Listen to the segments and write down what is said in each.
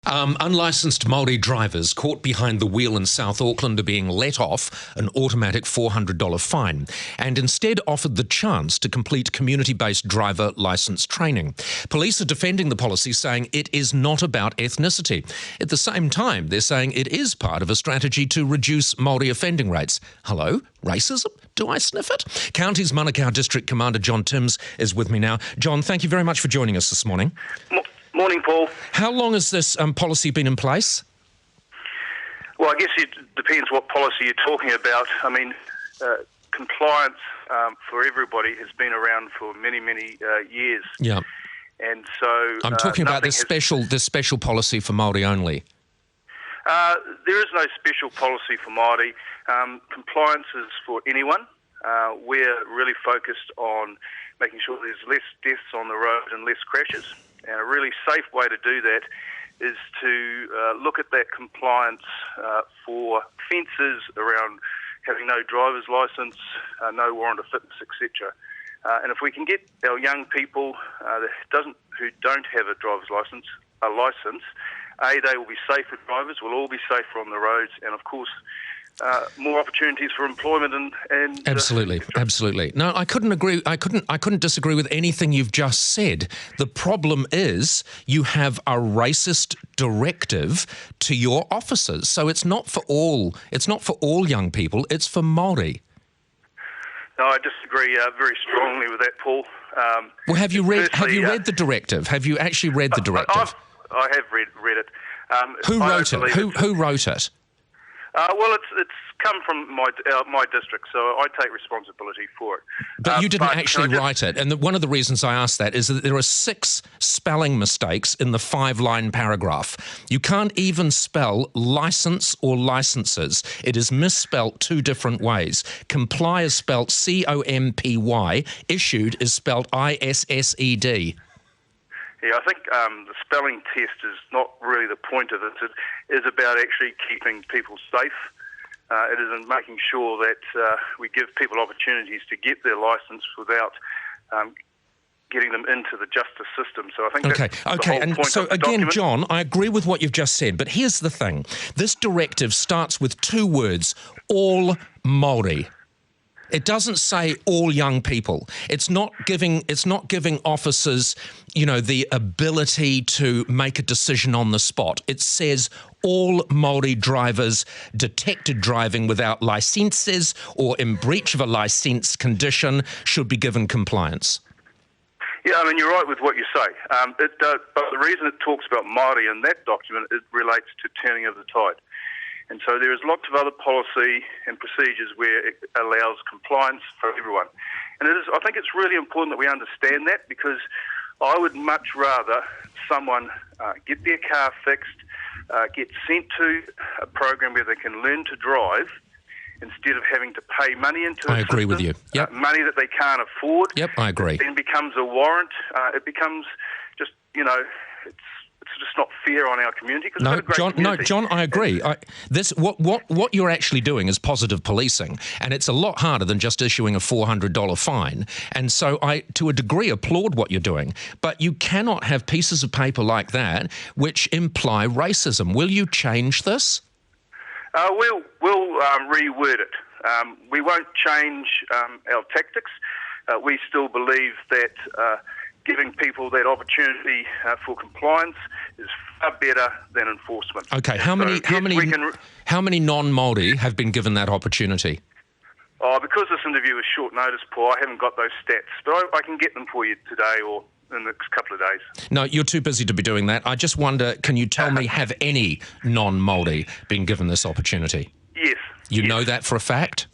Unlicensed Maori drivers caught behind the wheel in South Auckland are being let off an automatic $400 fine and instead offered the chance to complete community-based driver licence training. Police are defending the policy, saying it is not about ethnicity. At the same time, they're saying it is part of a strategy to reduce Maori offending rates. Hello? Racism? Do I sniff it? Counties-Manukau District Commander John Timms is with me now. John, thank you very much for joining us this morning. Morning, Paul. How long has this policy been in place? Well, I guess it depends what policy you're talking about. I mean, compliance for everybody has been around for many, many years. Yeah. And so I'm talking about this special policy for Maori only. There is no special policy for Maori. Compliance is for anyone. We're really focused on making sure there's less deaths on the road and less crashes. And a really safe way to do that is to look at that compliance for offences around having no driver's licence, no warrant of fitness, etc. And if we can get our young people who don't have a driver's licence, they will be safer drivers, we'll all be safer on the roads, and of course more opportunities for employment and absolutely. No, I couldn't agree. I couldn't disagree with anything you've just said. The problem is you have a racist directive to your officers, so it's not for all. It's not for all young people. It's for Maori. No, I disagree very strongly with that, Paul. Well, have you read the directive? Have you actually read the directive? I have read it. Who wrote it? Who wrote it? Well, it's come from my district, so I take responsibility for it. But you didn't actually write it, and one of the reasons I asked that is that there are 6 spelling mistakes in the 5-line paragraph. You can't even spell licence or licences. It is misspelt 2 different ways. Comply is spelt COMPY, issued is spelt ISSED. Yeah, I think the spelling test is not really the point of it. It is about actually keeping people safe. It is in making sure that we give people opportunities to get their licence without getting them into the justice system. So I think that's the whole point of the document. John, I agree with what you've just said, but here's the thing. This directive starts with 2 words, all Maori. It doesn't say all young people. It's not giving officers, the ability to make a decision on the spot. It says all Maori drivers detected driving without licences or in breach of a licence condition should be given compliance. Yeah, I mean, you're right with what you say. But the reason it talks about Maori in that document, it relates to turning of the tide. And so there is lots of other policy and procedures where it allows compliance for everyone. And I think it's really important that we understand that, because I would much rather someone get their car fixed, get sent to a program where they can learn to drive, instead of having to pay money into I agree with you. Yep. Money that they can't afford. Yep, I agree. It then becomes a warrant. It becomes just, it's just not fair on our community. John, I agree. What you're actually doing is positive policing, and it's a lot harder than just issuing a $400 fine. And so I, to a degree, applaud what you're doing. But you cannot have pieces of paper like that which imply racism. Will you change this? We'll reword it. We won't change our tactics. We still believe that giving people that opportunity for compliance is far better than enforcement. Okay, how many non-Maori have been given that opportunity? Because this interview is short notice, Paul, I haven't got those stats, but I can get them for you today or in the next couple of days. No, you're too busy to be doing that. I just wonder, can you tell me, have any non-Maori been given this opportunity? Yes. You know that for a fact?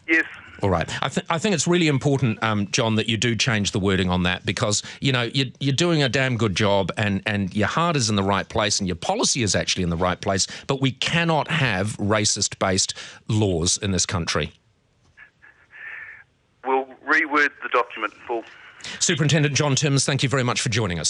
Yes. All right. I think it's really important, John, that you do change the wording on that, because, you're doing a damn good job and your heart is in the right place and your policy is actually in the right place, but we cannot have racist-based laws in this country. We'll reword the document, Paul. Superintendent John Timms, thank you very much for joining us.